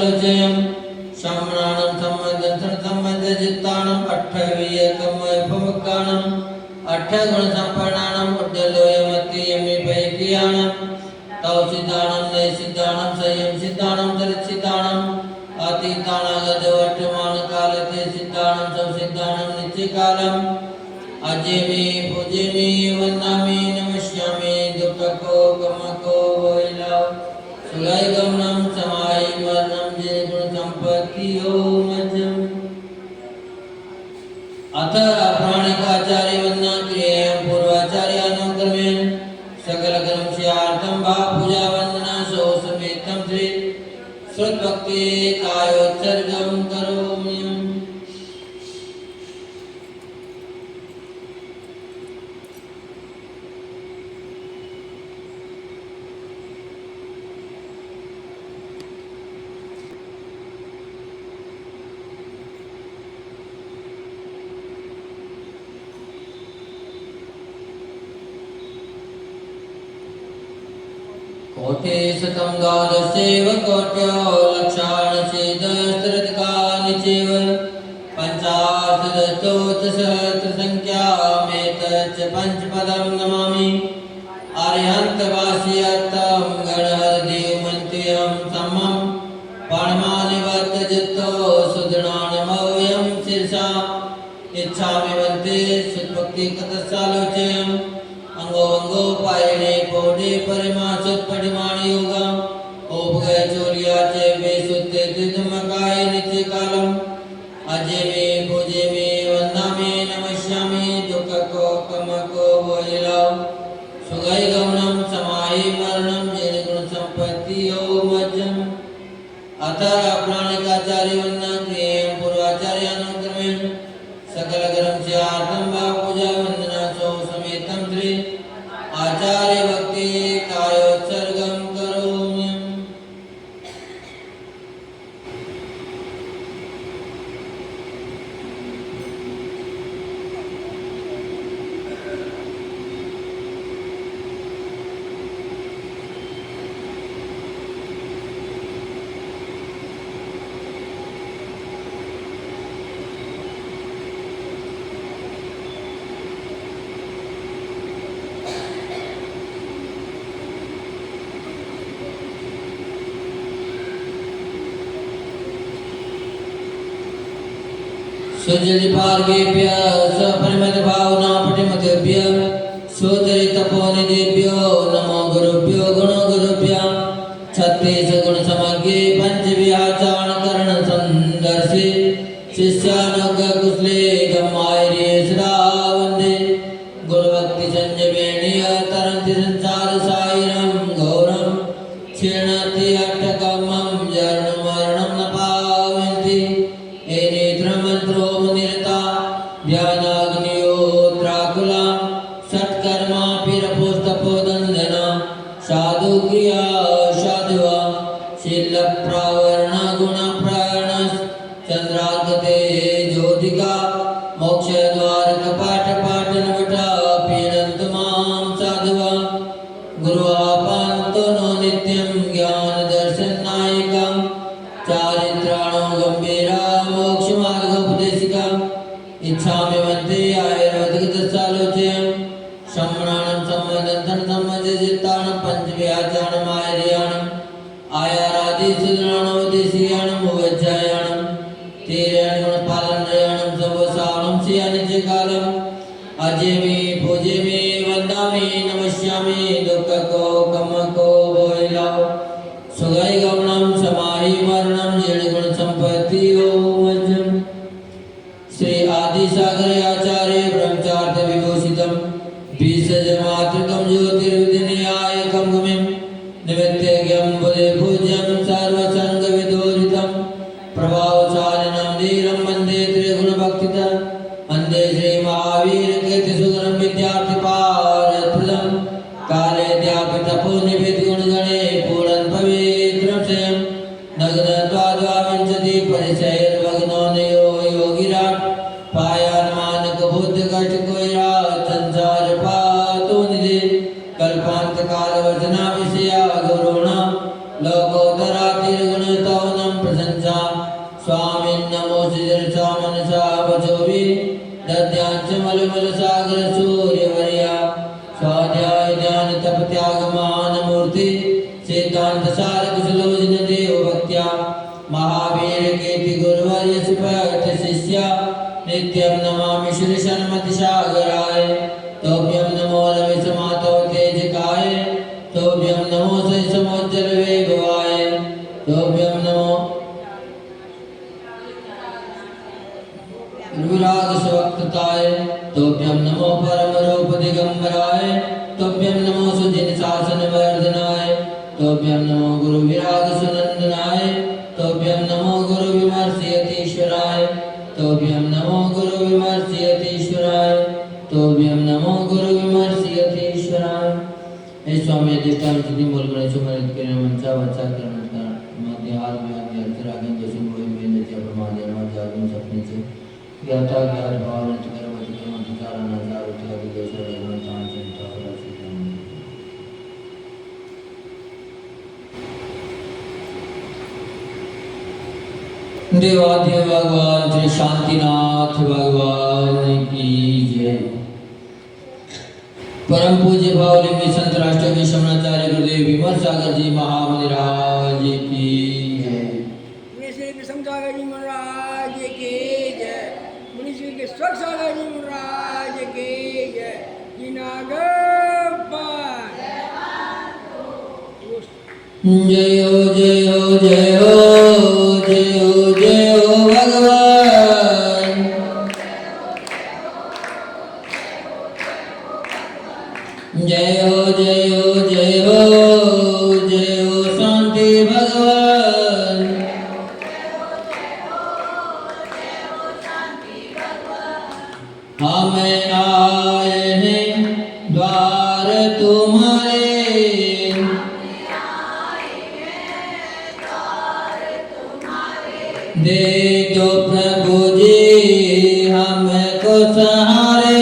तत्सालोचयम् शम्राणं सम्मदन्तं सम्मदजित्ताणम् अट्ठवीयकमयपमुक्काणम् अट्ठगुणसम्पन्नाणम् उड्डलोयमत्ययमिपैकियाणम् तौ सिद्धाणं नैसिद्धाणं संयम सिद्धाणं दरिसिद्धाणम् अतीतानागतवर्तमानकालते सिद्धाणं संसिद्धाणं नित्यकालम् अजेमि पूजेमि वन्दामि नमस्यामि दुःखको गमको वैलाव सुलैगमनं समायि मरणं जिगुणसम्पत्तियो मज्जम् अथ प्राणिकाचार्य वंदना क्रियायां पूर्वाचार्यानुक्रमेण सकलकर्म स्यार्थं भावपूजा वंदना सो समेतं श्री श्रुतभक्ति कायोत्सर्गं करोमि। कोटे शतं द्वादशैव कोट्यो लक्षाणशेदस्त्रधिकानि चैव पञ्चाशदशोत्तरसहस्रसङ्ख्यामेतच्च पञ्चपदं नमामि आर्यान्तवास्यत्तं गणहरदेवमन्त्रियं सम्मं पाणिमानिवर्तजित्तो सुदृढानमव्यं शिरसा इच्छामि वन्ते सुभक्तिकतसालोचयम् अंगो अंगो पायणे कोडे परिमासुत परिमाण योगा ओभगय चोलिया चे बेसुते तिदमकाय नित्य कालम अजे में पूजे में वंदामे नमस्यामि दुःखको कमको वैलाव सुगय गमनम समाहि मरणम जन गुण संपत्तियो मज्जम अथ प्राणिकाचार्य वंदना क्रियायां पूर्वाचार्यानुक्रमेण सकल कर्म स्यार्थं भावपूजा वंदना सो समेतं श्री आचार्य भक्ति कायोत्सर्गं करोमि। सुजलिपार्गेभ्य सपरिमित भावना पटिमतेभ्य सुचरित तपोनिधेभ्यो नमो गुरुभ्यो गुणगुरुभ्यः छत्तीस गुण समग्रे पंचविहाचारण करण संदर्शे शिष्यानुग कुशले गम्मायरे सदा वंदे गुरुभक्ति संजमेणीय तरन्ति संसार सायरं गौरम क्षीणति अट्टकमं जरणं मरणं न पावन्ति नेत्रमंत्रो मुनिरता ध्यानाग्नियोत्राकुला सत्कर्मा पिरपोस्तपोदंदना साधु क्रिया साधुवा शील प्रावरण गुण प्राणस चंद्रागते ज्योतिका मोक्ष द्वार कपाट पाटन वटा पीडंत मां साधुवा गुरुआपान्तो नो नित्यं ज्ञान दर्शन नायिका चारित्राणो गंभीरा मोक्ष मार्गोपदेशिका इच्छामि वन्ते आयुर्वेदिकदशालोचयम् शम्राणं सम्मदन्तं सम्मजजित्ताणं पञ्चव्याचारणम् आयर्याणम् आयारादिसुदृढाणोपदेशियाणम् उवज्जायाणम् तीर्याणि गुणपालनयाणं सर्वसारणं श्रियानित्यकालम् अजेमि पूजेमि वन्दामि नमस्यामि दुःखको कमको वैलाव सुगय गमनं समाहि मरणं जन गुण संपत्तियो मज्जम् श्री आदिसागर आचार्य ब्रह्मचार्य विभूषितं बीजमात्रकं ज्योतिर्विधिन्यायकं गम्यं निमित्तज्ञं बुधे पूज्यं सर्वसंगविदूरितं प्रभावशालिनं धीरं वन्दे त्रिगुणभक्तितं वन्दे श्री महावीर कीर्ति सुगुणं विद्यार्थिपारप्रदं काले द्यापितपोनिभिद गुणगणे पूर्णं पवित्रं स्वयं नग्नत्वाद्वाविंशति परिचयर्भग्नो नयो योगिराट पायान्मानक बुद्ध कष्ट कोइराट संसार पातो निधि कल्पांत काल वर्जना विषया गुरुणा लोकोत्तरा तिर्गुण तवनं स्वामिन् नमो सिजर्षा मनसा वचोभि दद्यांच मलमल सागर सूर्यवर्या स्वाध्याय ध्यान तप त्याग मान मूर्ति सिद्धांत सार कुशलोचन देव भक्त्या महावीर कीर्ति गुरुवर्य सुपथ शिष्य नित्यं नमामि श्री सन्मति सागराय तोभ्यं नमो रवि समातो तेजकाय तोभ्यं नमो श्री समुज्जल वैभवाय तोभ्यं नमो विराग स्वक्ताय तोभ्यं नमो परम रूप दिगंबराय तोभ्यं नमो सुजिन शासन वर्धनाय तोभ्यं नमो गुरु विराग सुनंदनाय तोभ्यं नमो गुरु विमर्शयतीश्वराय तोभ्यं नमो गुरु विमर्शयतीश्वराय तोभ्यं नमो गुरु विमर्शयतीश्वराय हे स्वामी देवता जितनी बोल बड़े सुमरित करें मंचा बच्चा करने का मध्य हाल में आगे अल्तरागन जैसे कोई भी नचिया प्रमाद जन्म जागरण सपने से ज्ञाता ज्ञात भाव नचकर मधुकर मधुकार अनाचार उत्तर देश रघुनाथ तान चिंता राशि देवादेव भगवान श्री शांतिनाथ भगवान की जय। परम पूज्य भावलिंगी संत राष्ट्र विश्वनाचार्य गुरुदेव विमल सागर जी महामनिराज की जय। श्री कृष्ण सागर जी महाराज की जय। मुनि श्री कृष्ण सागर जी महाराज की जय। जय हो जय हो जय हो जय हो जय हो भगवान जय हो जय हो जय हो जय हो शांति भगवान हम आए हैं द्वार तुम्हारे दे दो प्रभु जी हमको सहारे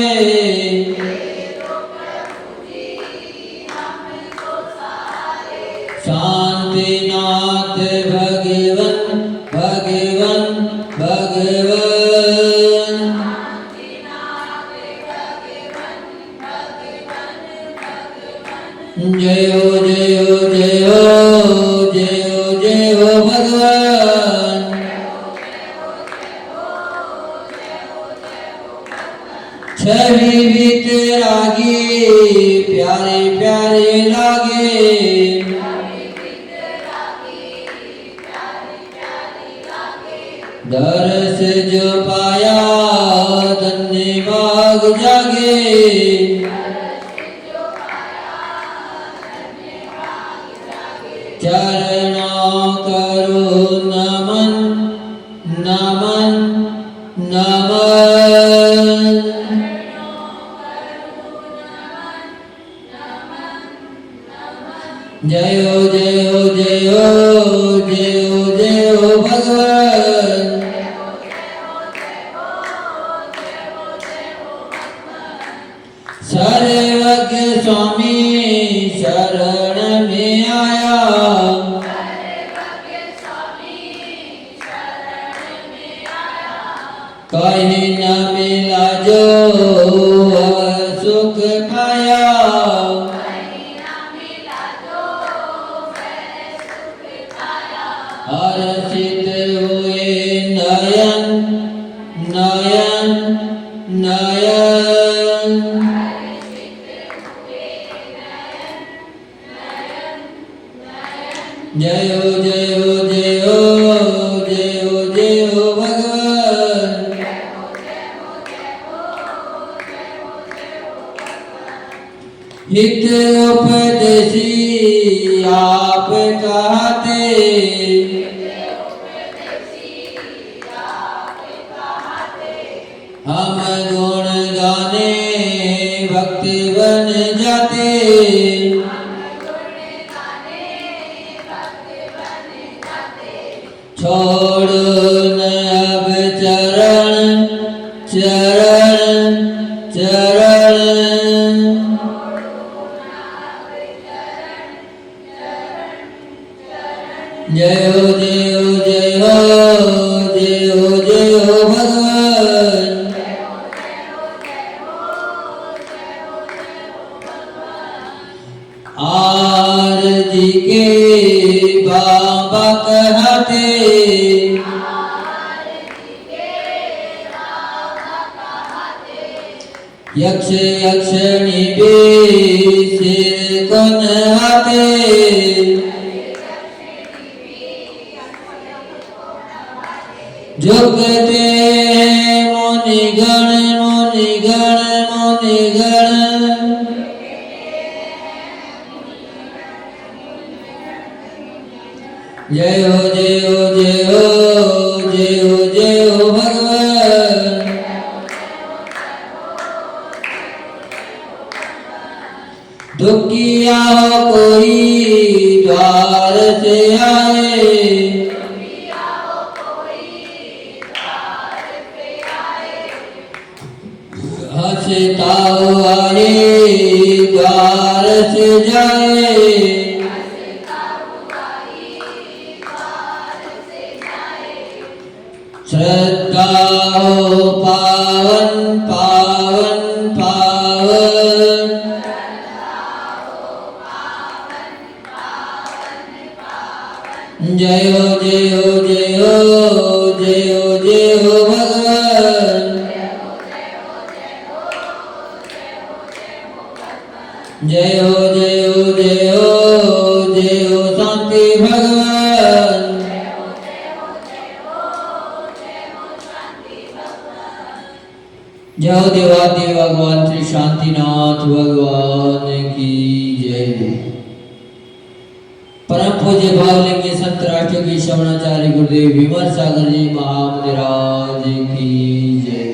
शांतिनाथ भगवन भगवन भगवन जय हो जय हो जय हो जय हो जय हो भगवान छवि भी तेरा गी प्यारे प्यारे लागे दरस जो पाया धन्य भाग जागे चरणों करो नमन नमन नमन जय हो जय हो जय हो जय हो जय हो भगवान सर्वज्ञ स्वामी शरण में आया कहीं न मिला जो सुख पाया हर्षित हुए नयन नयन नयन जय हो जय हो जय हो जय हो जय हो भगवान हित उपदेशी आप कहते हम गुण गाने भक्ति बन जाते छोड़ो न अब चरण चरण चरण जय हो जय हो जय हो जय कहते यक्ष यक्षिणी भी सिर को नहाते झुकते मुनिगण मुनिगण मुनिगण जय हो जय हो जय हो जय हो जय हो भगवान। दुखिया हो कोई द्वार से आए हंसता आए द्वार से जाए श्रद्धा हो पावन पावन पावन जय हो जय हो जय हो जय हो जय हो भगवान। जय हो जय हो जय हो जय हो शांति भगवान। जय हो देवादेव भगवान श्री शांतिनाथ भगवान की जय। परम पूज्य भावलिंगी संत राष्ट्र की श्रवणाचार्य गुरुदेव विमल सागर जी महाराज की जय।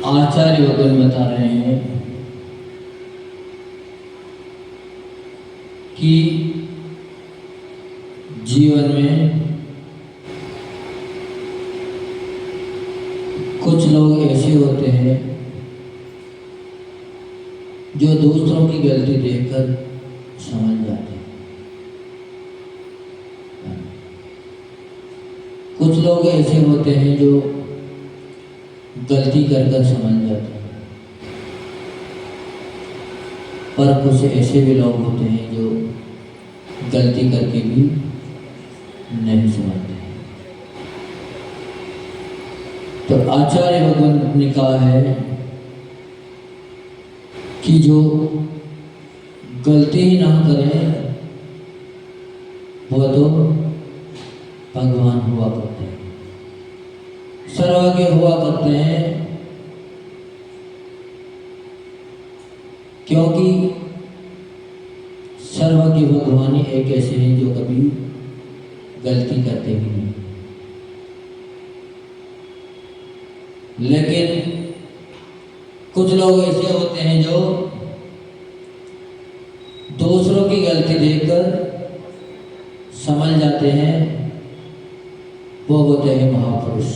आचार्य भगवान बता रहे हैं कि जीवन में कुछ लोग ऐसे होते हैं जो दूसरों की गलती देखकर समझ जाते हैं। कुछ लोग ऐसे होते हैं जो गलती कर कर समझ जाते हैं, पर कुछ ऐसे भी लोग होते हैं जो गलती करके भी नहीं समझते। तो आचार्य भगवान ने कहा है कि जो गलती ही ना करें वो तो भगवान हुआ करते हैं, सर्वज्ञ हुआ करते हैं। क्योंकि सर्वज्ञ भगवान ही एक ऐसे हैं जो कभी गलती करते भी नहीं। लेकिन कुछ लोग ऐसे होते हैं जो दूसरों की गलती देखकर समझ जाते हैं, वो होते हैं महापुरुष,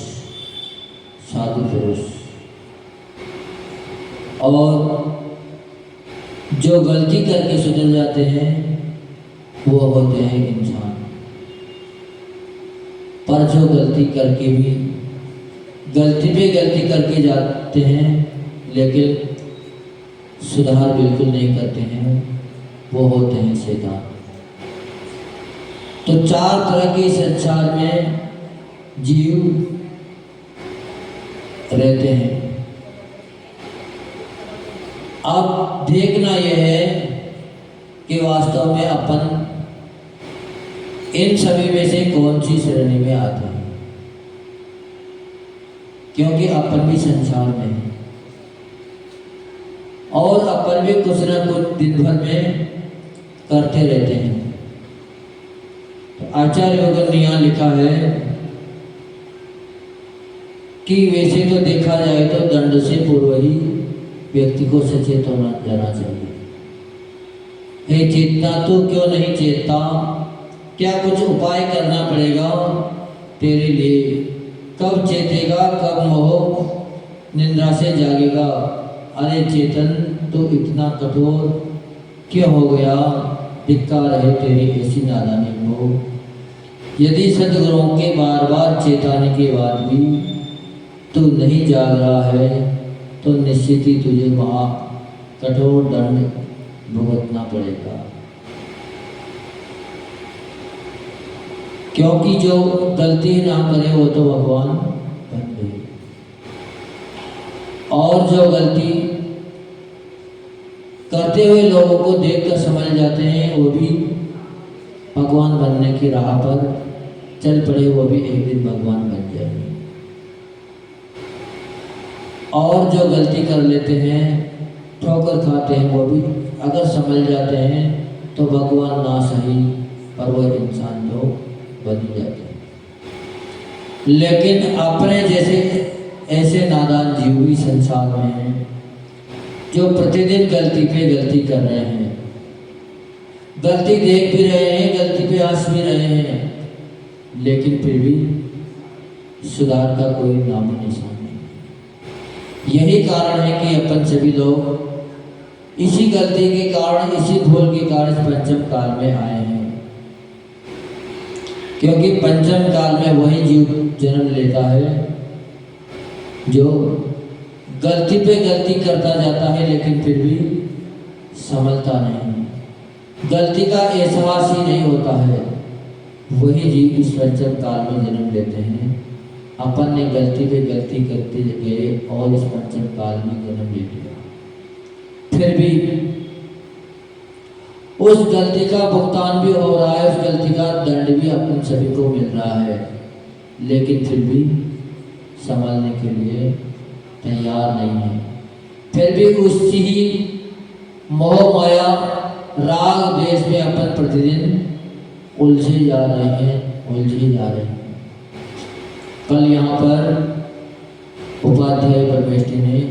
साधु पुरुष। और जो गलती करके सुधर जाते हैं वो होते हैं इंसान। पर जो गलती करके भी गलती पे गलती करके जाते हैं लेकिन सुधार बिल्कुल नहीं करते हैं, वो होते हैं शैतान। तो चार तरह के संसार में जीव रहते हैं। अब देखना यह है कि वास्तव में अपन इन सभी में से कौन सी श्रेणी में आते हैं, क्योंकि अपन भी संसार में है और अपन भी कुछ न कुछ दिन भर में करते रहते हैं। तो आचार्य भगवान ने यहाँ लिखा है कि वैसे तो देखा जाए तो दंड से पूर्व ही व्यक्ति को सचेत होना जाना चाहिए। हे चेतना, तू क्यों नहीं चेतता? क्या कुछ उपाय करना पड़ेगा तेरे लिए? कब चेतेगा, कब मोह निंद्रा से जागेगा? अरे चेतन, तू इतना कठोर क्यों हो गया? धिक्कार है तेरी ऐसी नादानी को। यदि सद्गुरुओं के बार बार चेताने के बाद भी तू नहीं जाग रहा है तो निश्चित ही तुझे वहाँ कठोर दंड भुगतना पड़ेगा। क्योंकि जो गलती ना करे वो तो भगवान बन गए, और जो गलती करते हुए लोगों को देखकर समझ जाते हैं वो भी भगवान बनने की राह पर चल पड़े, वो भी एक दिन भगवान बन जाएंगे। और जो गलती कर लेते हैं, ठोकर खाते हैं, वो भी अगर समझ जाते हैं तो भगवान ना सही पर वो इंसान तो बन ही जाते हैं। लेकिन अपने जैसे ऐसे नादान जीव भी संसार में हैं जो प्रतिदिन गलती पे गलती कर रहे हैं, गलती देख भी रहे हैं, गलती पे हंस भी रहे हैं, लेकिन फिर भी सुधार का कोई नाम निशान नहीं। यही कारण है कि अपन सभी लोग इसी गलती के कारण, इसी भूल के कारण पंचम काल में आए हैं। क्योंकि पंचम काल में वही जीव जन्म लेता है जो गलती पे गलती करता जाता है लेकिन फिर भी समझता नहीं, गलती का एहसास ही नहीं होता है। वही जीव इस पंचम काल में जन्म लेते हैं। अपन ने गलती पे गलती करते गए और इस पंचम काल में जन्म ले लिया, फिर भी उस गलती का भुगतान भी हो रहा है, उस गलती का दंड भी अपन सभी को मिल रहा है, लेकिन फिर भी संभालने के लिए तैयार नहीं है। फिर भी उसी ही मोह माया राग द्वेष में अपन प्रतिदिन उलझे जा रहे हैं, उलझे जा रहे हैं। कल यहाँ पर उपाध्याय परमेष्ठी ने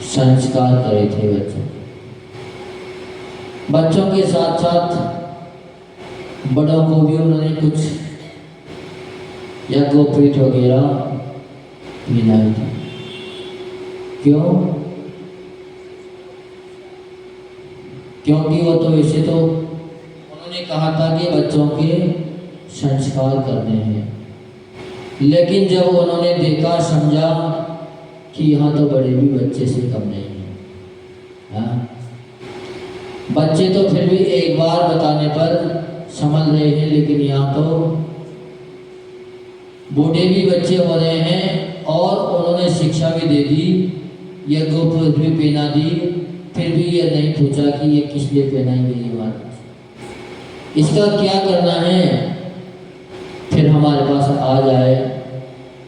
संस्कार करे थे बच्चों के साथ साथ बड़ों को भी उन्होंने कुछ यज्ञोपवीत वगैरह मिलाई थी। क्यों? क्योंकि वो तो वैसे तो उन्होंने कहा था कि बच्चों के संस्कार करने हैं, लेकिन जब उन्होंने देखा समझा कि यहाँ तो बड़े भी बच्चे से कम नहीं हैं, हाँ? बच्चे तो फिर भी एक बार बताने पर समझ रहे हैं, लेकिन यहाँ तो बूढ़े भी बच्चे हो रहे हैं और उन्होंने शिक्षा भी दे दी, यज्ञोपवीत भी पहना दी, फिर भी ये नहीं पूछा कि ये किस लिए पहनाएंगे ये बात, इसका क्या करना है। फिर हमारे पास आ जाए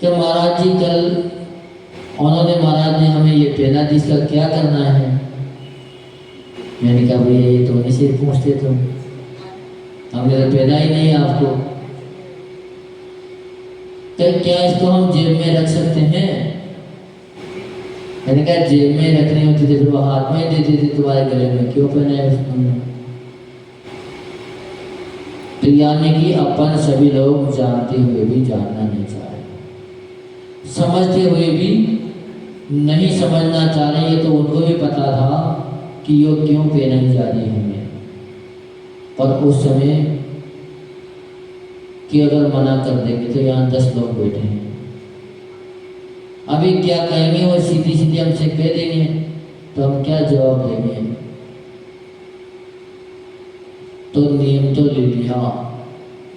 कि महाराज जी कल उन्होंने, महाराज ने हमें ये पहना दी, इसका क्या करना है। मैंने कहा भैया ये तो उन्हीं से पूछते तुम, हमने तो पहना ही नहीं आपको, तो क्या इसको हम जेब में रख सकते हैं। मैंने कहा जेब में रखनी होती थी फिर वो हाथ में देते थे, तुम्हारे गले में क्यों पहना है उसने। तो यानी कि अपन सभी लोग जानते हुए भी जानना नहीं चाह रहे, समझते हुए भी नहीं समझना चाह रहे। ये तो उनको भी पता था कि ये क्यों पहनाई जा रही है हमें, पर उस समय कि अगर मना कर देंगे तो यहाँ 10 लोग बैठे हैं, अभी क्या कहेंगे, वो सीधी सीधी हमसे कह देंगे तो हम क्या जवाब देंगे। तो नियम तो ले लिया,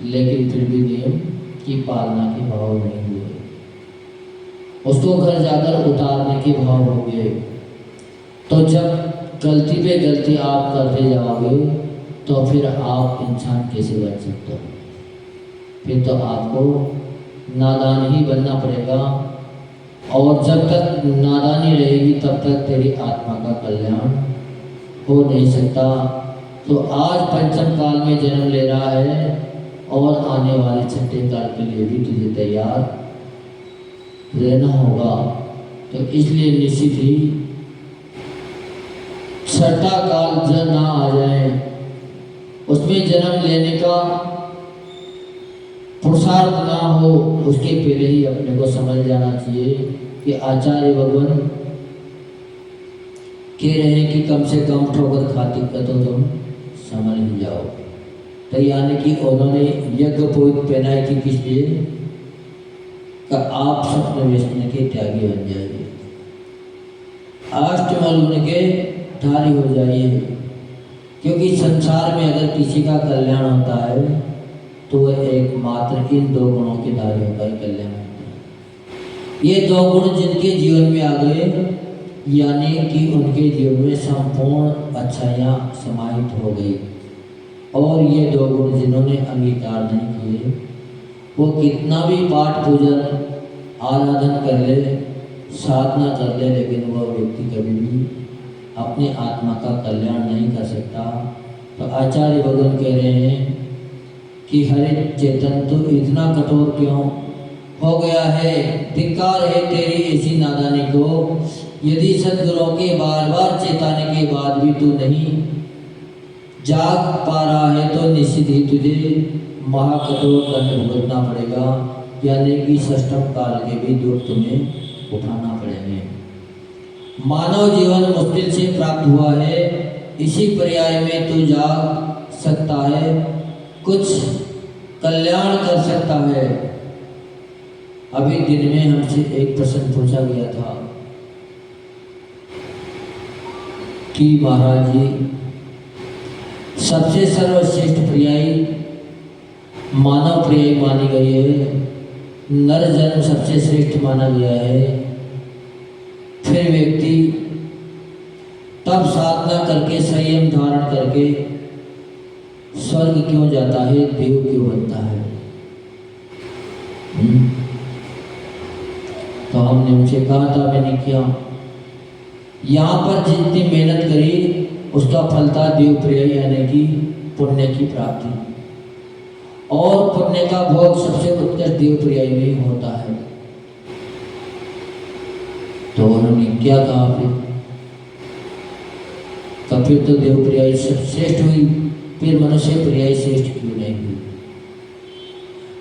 लेकिन फिर भी नियम की पालना के भाव नहीं हुए, उसको घर जाकर उतारने के भाव होंगे। तो जब गलती पे गलती आप करते जाओगे तो फिर आप इंसान कैसे बन सकते हो। फिर तो आपको नादान ही बनना पड़ेगा, और जब तक नादानी रहेगी तब तक तेरी आत्मा का कल्याण हो नहीं सकता। तो आज पंचम काल में जन्म ले रहा है और आने वाले छठे काल के लिए भी तुझे तैयार रहना होगा। तो इसलिए निश्चित ही छठा काल जब ना आ जाए, उसमें जन्म लेने का पुरुषार्थ ना हो, उसके पहले ही अपने को समझ जाना चाहिए कि आचार्य भगवान कह रहे हैं कि कम से कम ठोकर खाती का तो तुम समझ ही जाओ। तो यानी कि उन्होंने यज्ञ पोत पहनाई थी किस लिए? कि आप स्वप्न व्यसन के त्यागी बन जाइए, अष्टमल गुण के धारी हो जाइए। क्योंकि संसार में अगर किसी का कल्याण होता है तो वह एकमात्र इन दो गुणों के धारी होकर कल्याण होता है। ये दो गुण जिनके जीवन में आ गए, यानी कि उनके जीवन में संपूर्ण अच्छाइयाँ समाहित हो गई। और ये दो गुण जिन्होंने अंगीकार नहीं किए, वो कितना भी पाठ पूजन आराधन कर ले, साधना कर ले, लेकिन वह व्यक्ति कभी भी अपने आत्मा का कल्याण नहीं कर सकता। तो आचार्य भगवान कह रहे हैं कि हरे चेतन तो इतना कठोर क्यों हो गया है, धिक्कार है तेरी ऐसी नादानी को। यदि सद्गुरों के बार बार चेताने के बाद भी तू नहीं जाग पा रहा है तो निश्चित ही तुझे महाकठोर दंड भुगतना पड़ेगा, यानी कि षष्ठम काल के भी दुख तुम्हें उठाना पड़ेंगे। मानव जीवन मुश्किल से प्राप्त हुआ है, इसी पर्याय में तू जाग सकता है, कुछ कल्याण कर सकता है। अभी दिन में हमसे एक प्रश्न पूछा गया था कि महाराज जी, सबसे सर्वश्रेष्ठ पर्यायी मानव पर्यायी मानी गई है, नर जन्म सबसे श्रेष्ठ माना गया है, फिर व्यक्ति तब साधना करके संयम धारण करके स्वर्ग क्यों जाता है, देव क्यों बनता है? तो हमने उनसे कहा था, मैंने क्या यहाँ पर जितनी मेहनत करी उसका फल था देव पर्याय, यानी कि पुण्य की प्राप्ति, और पुण्य का भोग सबसे उत्कृष्ट देव पर्याय में होता है। तो उन्होंने क्या कहा फिर तो देव पर्याय सब श्रेष्ठ हुई, फिर मनुष्य पर्याय श्रेष्ठ क्यों नहीं हुई?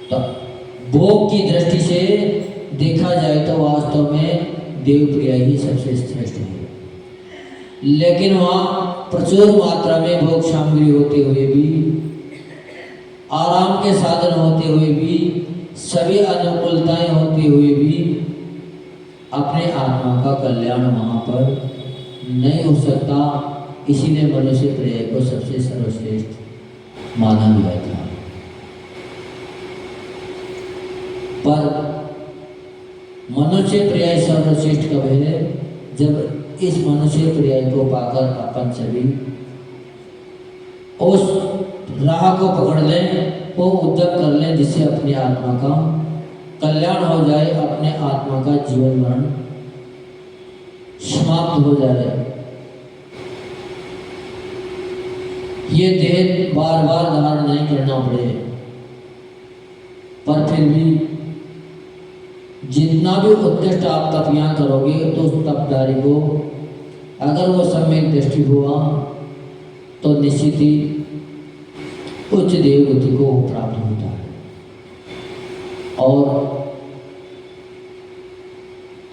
तो भोग की दृष्टि से देखा जाए तो वास्तव में देव पर्याय ही सबसे श्रेष्ठ है, लेकिन वहाँ प्रचुर मात्रा में भोग सामग्री होते हुए भी, आराम के साधन होते हुए भी, सभी अनुकूलताएं होते हुए भी अपने आत्मा का कल्याण वहाँ पर नहीं हो सकता। इसीलिए मनुष्य पर्याय को सबसे सर्वश्रेष्ठ माना गया था। पर मनुष्य पर्याय सर्वश्रेष्ठ कब है? जब इस मनुष्य पर्याय को पाकर अपन सभी उस राह को पकड़ लें, वो उद्यम कर लें जिससे अपनी आत्मा का कल्याण हो जाए, अपने आत्मा का जीवन मरण समाप्त हो जाए। ये देह बार बार धारण नहीं करना पड़े, पर फिर भी जितना भी उत्कृष्ट आप तप यहाँ करोगे तो उस तपदारी को अगर वो सम्यक दृष्टि हुआ तो निश्चित ही उच्च देव गति को प्राप्त होता है। और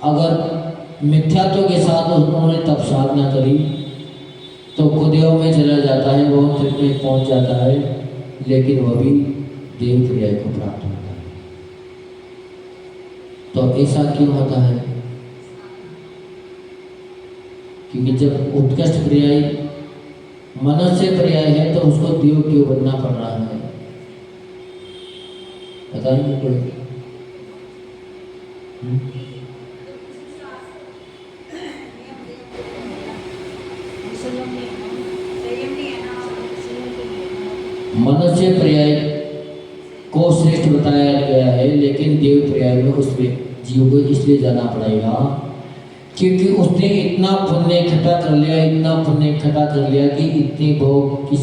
अगर मिथ्यात्व के साथ उन्होंने तप साधना करी तो कुदेव में चला जाता है, वो तक में पहुंच जाता है, लेकिन वह भी देव पर्याय को प्राप्त होता है। तो ऐसा क्यों होता है? क्योंकि जब उत्कृष्ट पर्याय मनुष्य पर्याय है तो उसको देव क्यों बनना पड़ रहा है? बताइए कोई। मनुष्य पर्याय को श्रेष्ठ बताया गया है, लेकिन देव पर्याय में उस जीव को इसलिए जाना पड़ेगा क्योंकि उसने इतना पुण्य इकट्ठा कर लिया, इतना पुण्य इकट्ठा कर लिया कि इतनी भोग की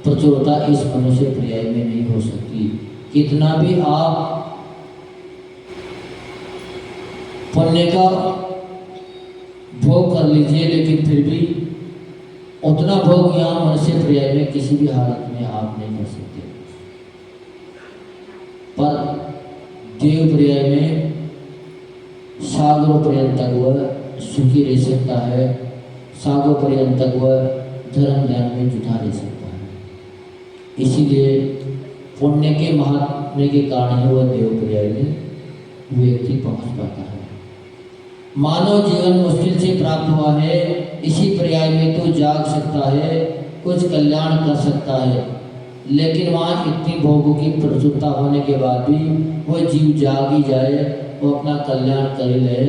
प्रचुरता इस मनुष्य पर्याय में नहीं हो सकती। कितना भी आप पुण्य का भोग कर लीजिए, लेकिन फिर भी उतना भोग यहाँ मनुष्य पर्याय में किसी भी हालत में आप नहीं कर सकते। पर देव पर्याय में सागरों पर्यंत वह सुखी रह सकता है, सागरों पर्यंत वह धर्म ध्यान में जुटा रह सकता है। इसीलिए पुण्य के महात्म्य के कारण ही वह देव पर्याय में व्यक्ति पहुंच पाता है। मानव जीवन मुश्किल से प्राप्त हुआ है, इसी पर्याय में तो जाग सकता है, कुछ कल्याण कर सकता है, लेकिन वहाँ इतनी भोगों की प्रचुरता होने के बाद भी वह जीव जाग ही जाए, वो अपना कल्याण कर ही ले,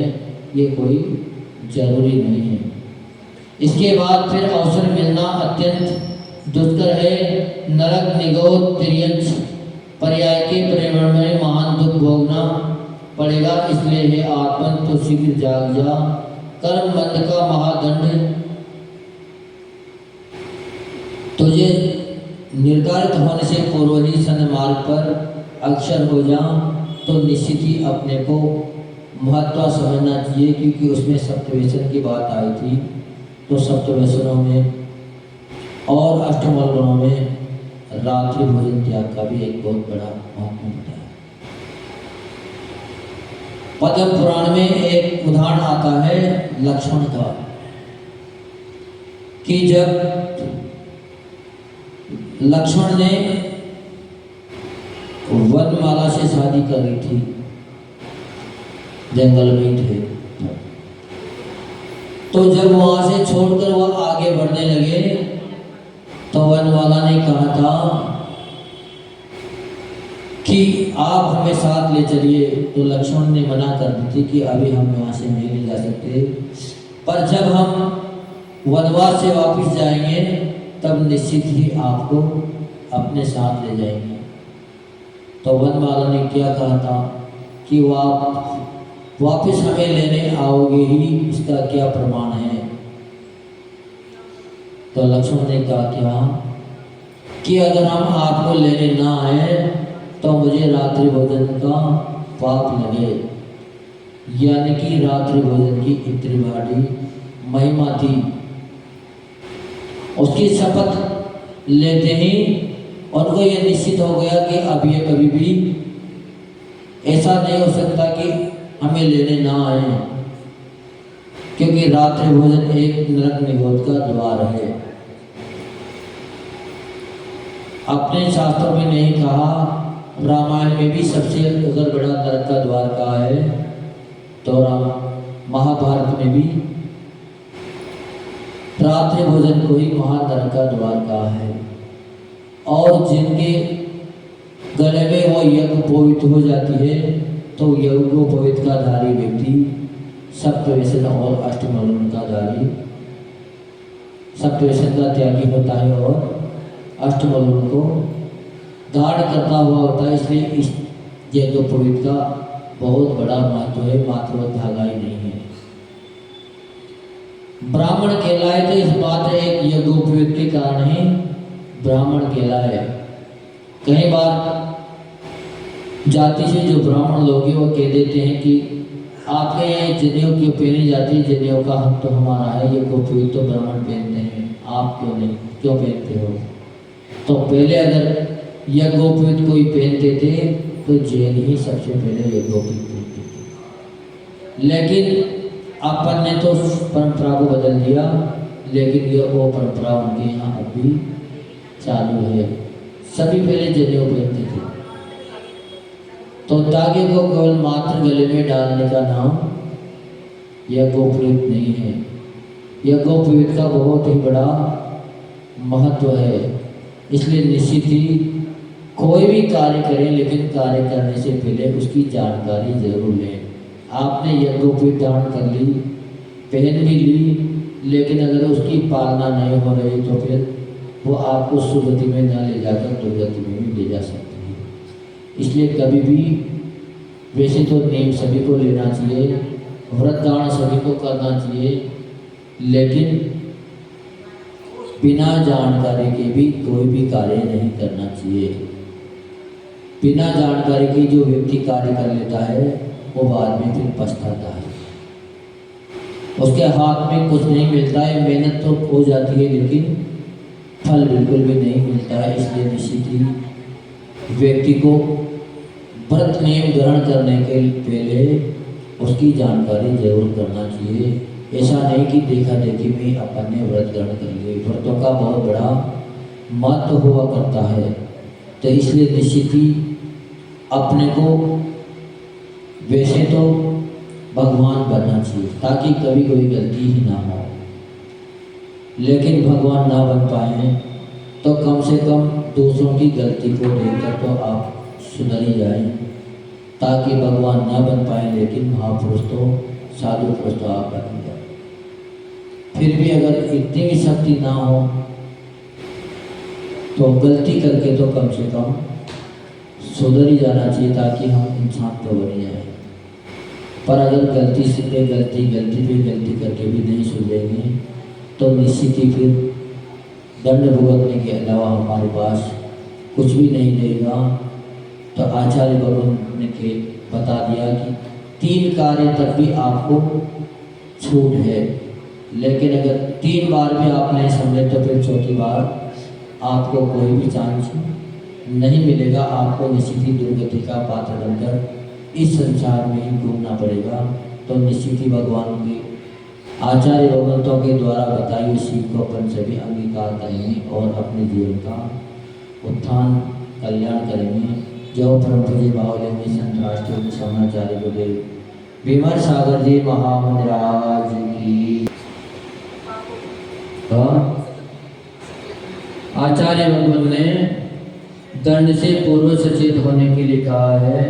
ये कोई जरूरी नहीं है। इसके बाद फिर अवसर मिलना अत्यंत दुष्कर है। नरक निगोद तिर्यंच पर्याय के परिणाम में महान दुख भोगना पड़ेगा। इसलिए हे आत्मन तो शीघ्र जाग जा, कर्म बंध का महादंड तुझे निर्धारित होने से पूर्व ही सन्मार्ग पर अक्षर हो जा, तो निश्चित ही अपने को महत्व समझना चाहिए, क्योंकि उसमें सप्तव्यसन की बात आई थी। तो सप्तव्यसनों में और अष्टमल गुणों में रात्रि भोजन त्याग का भी एक बहुत बड़ा महत्व होता है। पद्म पुराण में एक उदाहरण आता है लक्ष्मण का, कि जब लक्ष्मण ने वनमाला से शादी कर ली थी, जंगल में थे, तो जब वहां से छोड़कर वह आगे बढ़ने लगे तो वनमाला ने कहा था कि आप हमें साथ ले चलिए। तो लक्ष्मण ने मना कर दी थी कि अभी हम यहाँ से नहीं ले जा सकते, पर जब हम वनवास से वापस जाएंगे तब निश्चित ही आपको अपने साथ ले जाएंगे। तो वनमाला ने क्या कहा था कि वापस हमें लेने आओगे ही, इसका क्या प्रमाण है? तो लक्ष्मण ने कहा क्या कि अगर हम आपको लेने ना आए तो मुझे रात्रि भोजन का पाप लगे। यानी कि रात्रि भोजन की इतनी बड़ी महिमा थी। उसकी शपथ लेते ही उनको यह निश्चित हो गया कि अब ये कभी भी ऐसा नहीं हो सकता कि हमें लेने ना आए, क्योंकि रात्रि भोजन एक नरक निगोद का द्वार है। अपने शास्त्रों में नहीं कहा, रामायण में भी सबसे अगर बड़ा नरक का द्वार कहा है तो महाभारत में भी रात्रि भोजन को ही महानरक का द्वार कहा है। और जिनके गले में वो यज्ञ पवित्र हो जाती है तो यज्ञोपवीत का धारी व्यक्ति सप्तव्यसन और अष्टमलन का धारी, सप्तव्यसन का त्यागी होता है और अष्टमलन को धारण करता हुआ होता है। इसलिए इस यज्ञोपवीत का बहुत बड़ा महत्व है, मात्र धागा ही नहीं है। ब्राह्मण कहलाए तो इस मात्र एक यज्ञोपवीत के कारण ही ब्राह्मण कहलाए। कई बार जाति से जो ब्राह्मण लोग हैं वो कह देते हैं कि आपके यहाँ जनेऊ क्यों पहनी जाती है, जनेऊ का हक तो हमारा है, ये गोपवीत तो ब्राह्मण पहनते हैं, आप क्यों नहीं, क्यों पहनते हो? तो पहले अगर यज्ञोपवीत कोई पहनते थे तो जैन ही सबसे पहले यज्ञोपवीत पहनते थे। लेकिन अपन ने तो परंपरा को बदल दिया, लेकिन ये वो परंपरा उनके यहाँ अब भी चालू है। सभी पहले जनेऊ पहनते थे। तो धागे को केवल मात्र गले में डालने का नाम यज्ञोपवीत नहीं है। यज्ञोपवीत का बहुत ही बड़ा महत्व है। इसलिए निश्चित ही कोई भी कार्य करें, लेकिन कार्य करने से पहले उसकी जानकारी जरूर लें। आपने यज्ञोपवीत धारण कर ली, पहन भी ली, लेकिन अगर उसकी पालना नहीं हो रही तो फिर वो आपको सुगति में न ले जाकर दुर्गति में भी ले जा सकती है। इसलिए कभी भी, वैसे तो नियम सभी को लेना चाहिए, व्रत दान सभी को करना चाहिए, लेकिन बिना जानकारी के भी कोई भी कार्य नहीं करना चाहिए। बिना जानकारी के जो व्यक्ति कार्य कर लेता है वो बाद में फिर पछताता है। उसके हाथ में कुछ नहीं मिलता है, मेहनत तो हो जाती है लेकिन फल बिल्कुल भी नहीं मिलता है। इसलिए निश्चित ही व्यक्ति को व्रत नियम ग्रहण करने के पहले उसकी जानकारी जरूर करना चाहिए। ऐसा नहीं कि देखा देखी में अपन ने व्रत ग्रहण कर लिए। व्रतों का बहुत बड़ा महत्व हुआ करता है, तो इसलिए निश्चित ही अपने को वैसे तो भगवान बनना चाहिए ताकि कभी कोई गलती ही ना हो, लेकिन भगवान ना बन पाए तो कम से कम दूसरों की गलती को देखकर तो आप सुधर ही जाएं, ताकि भगवान ना बन पाए लेकिन महापुरुष तो साधु पुरुष तो आप बन जाए। फिर भी अगर इतनी भी शक्ति ना हो तो गलती करके तो कम से कम सुधर ही जाना चाहिए ताकि हम इंसान तो बन जाए। पर अगर गलती से गलती करके भी नहीं सुधरेंगे तो निश्चित ही फिर दंड भुगतने के अलावा हमारे पास कुछ भी नहीं रहेगा। तो आचार्य भगवान ने के बता दिया कि 3 कार्य तक भी आपको छूट है, लेकिन अगर 3 बार भी आप नहीं समझे तो फिर चौथी बार आपको कोई भी चांस नहीं मिलेगा। आपको निश्चित ही दुर्गति का पात्र बनकर इस संसार में ही घूमना पड़ेगा। तो निश्चित ही भगवान के आचार्य भगवंतों के द्वारा बताई हुई सीख को अपन सभी अंगीकार करेंगे और अपने जीवन का उत्थान कल्याण करेंगे। जो परम पूज्य बाहुलेंगे संत राष्ट्रीय समाचार्य गुरुदेव विमल सागर जी महामंडराज की। आचार्य भगवान ने दंड से पूर्व सचेत होने के लिए कहा है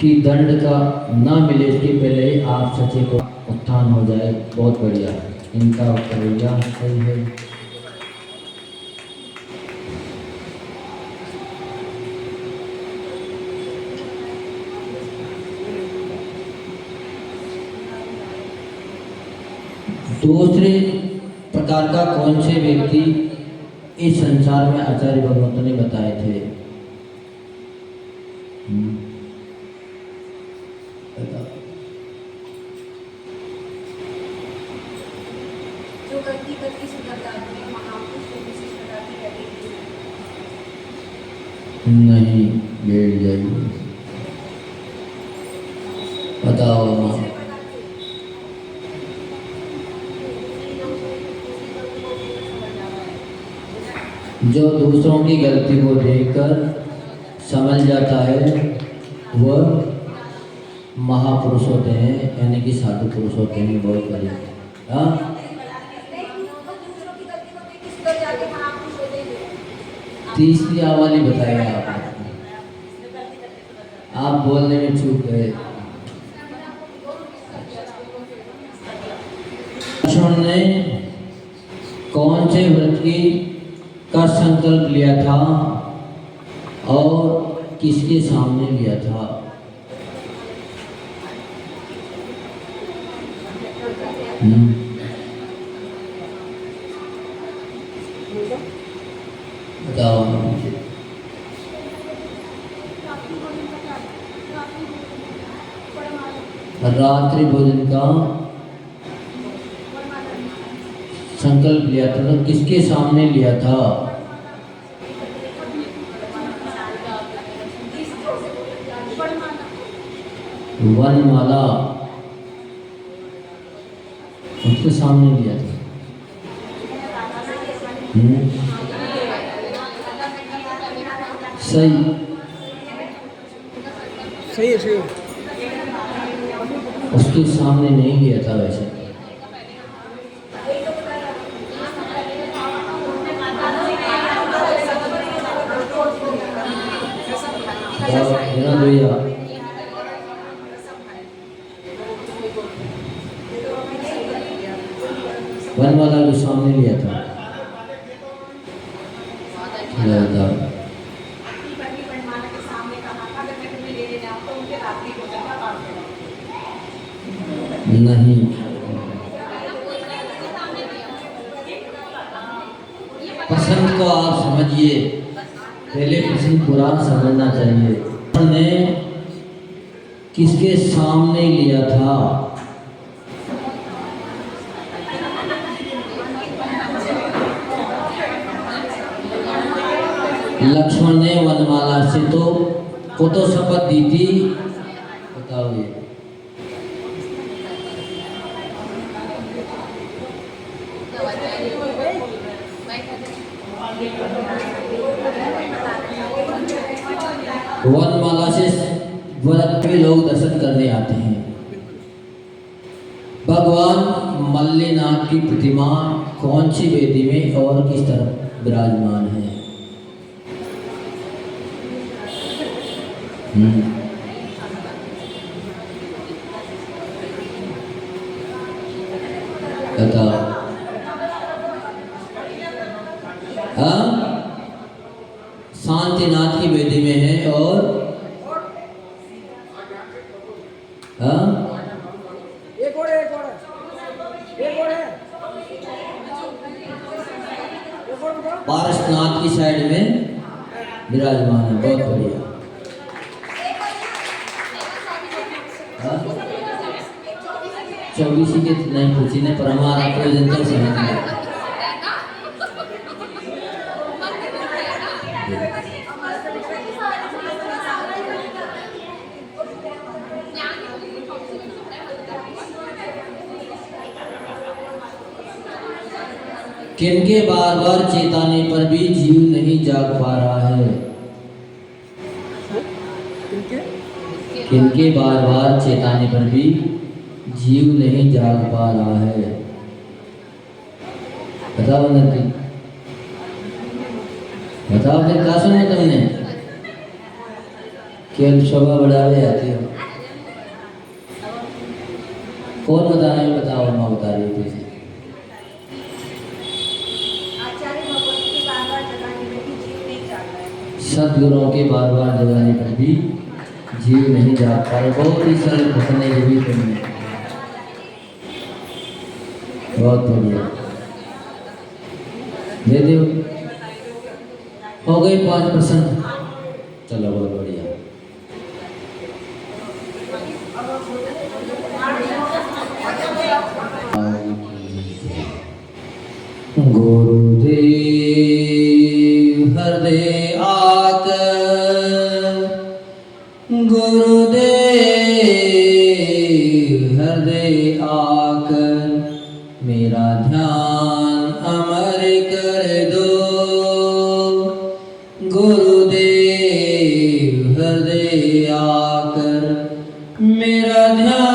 कि दंड का ना मिले इसके पहले आप सचेत उत्थान हो जाए। बहुत बढ़िया, इनका उत्तर सही है। दूसरे प्रकार का कौन से व्यक्ति इस संसार में आचार्य भगवंत ने बताए थे? जो गलती करके सुधर जाते हैं, नहीं बैठ जाइए, बताओ माँ। जो दूसरों की गलती को देखकर समझ जाता है वह महापुरुष होते हैं, यानी कि साधु पुरुष होते हैं। बहुत बढ़िया। हाँ, तीसरी वाली बताइए आप बोलने में चूक गए। अर्जुन ने कौन से व्रत की का संकल्प लिया था और किसके सामने लिया था? बताओ। रात्रि भोजन का संकल्प लिया था तो किसके सामने लिया था? वनमाला, उसके सामने लिया था। सही है। उसके सामने नहीं लिया था वैसे। भैया वनमाला के सामने लिया था। नहीं, प्रसंग को आप समझिए, पहले प्रसंग पूरा समझना चाहिए। ने किसके सामने लिया था? लक्ष्मण ने वनमाला से तो शपथ दी थी। बताओ ये वनमाला से व्रत के लोग दर्शन करने आते हैं। भगवान मल्लिनाथ की प्रतिमा कौन सी वेदी में और किस तरफ विराजमान है? बताओ। हाँ, शांतिनाथ की वेदी में है। और हाँ, एक और है। पारसनाथ की साइड में विराजमान है। बहुत बढ़िया। हाँ? 24 के नहीं पूछी ने पर हमारा प्रयोजन तो समझ में। किनके बार बार चेताने पर भी जीव नहीं जाग पा रहा है? किनके बार बार चेताने पर भी जीव नहीं जाग पा रहा है? बताओ नंदी, बताओ फिर क्या सुना तुमने? केवल शोभा बढ़ावे आती हो। कौन बता रहा है? बताओ। माँ बता रही है तुझे। सदगुरुओं के बार बार जगाने पर भी जीव नहीं जाग पा रहे। बहुत ही सरल प्रश्न है ये भी तुमने। बहुत बढ़िया। दे दो। हो गए 5%। चलो बहुत बढ़िया। गुरुदेव हृदय आकर, गुरुदेव हृदय आकर मेरा ध्यान अमर कर दो। गुरुदेव हृदय आकर मेरा ध्यान